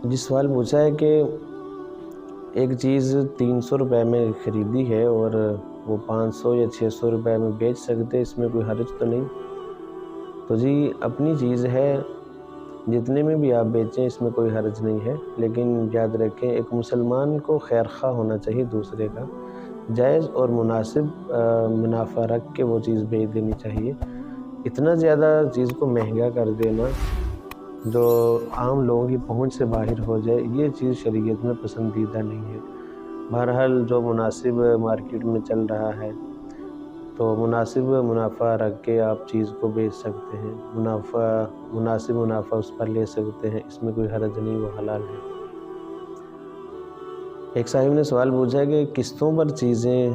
جس سوال پوچھا ہے کہ ایک چیز 300 روپے میں خریدی ہے اور وہ 500 یا 600 روپے میں بیچ سکتے، اس میں کوئی حرج تو نہیں؟ تو جی اپنی چیز ہے، جتنے میں بھی آپ بیچیں اس میں کوئی حرج نہیں ہے، لیکن یاد رکھیں ایک مسلمان کو خیر خواہ ہونا چاہیے دوسرے کا، جائز اور مناسب منافع رکھ کے وہ چیز بیچ دینی چاہیے۔ اتنا زیادہ چیز کو مہنگا کر دینا جو عام لوگوں کی پہنچ سے باہر ہو جائے، یہ چیز شریعت میں پسندیدہ نہیں ہے۔ بہرحال جو مناسب مارکیٹ میں چل رہا ہے تو مناسب منافع رکھ کے آپ چیز کو بیچ سکتے ہیں، مناسب منافع اس پر لے سکتے ہیں، اس میں کوئی حرج نہیں، وہ حلال ہے۔ ایک صاحب نے سوال پوچھا ہے کہ قسطوں پر چیزیں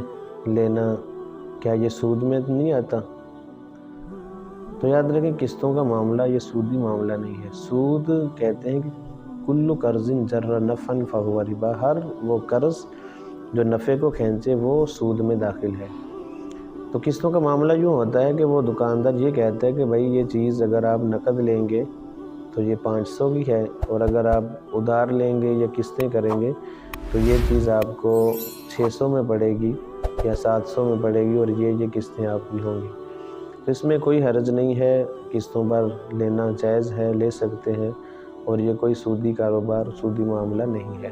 لینا کیا یہ سود میں نہیں آتا؟ تو یاد رکھیں قسطوں کا معاملہ یہ سودی معاملہ نہیں ہے۔ سود کہتے ہیں کہ کل قرض جر نفعا فہو ربا، ہر وہ قرض جو نفع کو کھینچے وہ سود میں داخل ہے۔ تو قسطوں کا معاملہ یوں ہوتا ہے کہ وہ دکاندار یہ کہتا ہے کہ بھائی یہ چیز اگر آپ نقد لیں گے تو یہ 500 کی ہے، اور اگر آپ ادھار لیں گے یا قسطیں کریں گے تو یہ چیز آپ کو 600 میں پڑے گی یا 700 میں پڑے گی، اور یہ قسطیں آپ کی ہوں گی۔ تو اس میں کوئی حرج نہیں ہے، قسطوں پر لینا جائز ہے، لے سکتے ہیں، اور یہ کوئی سودی کاروبار، سودی معاملہ نہیں ہے۔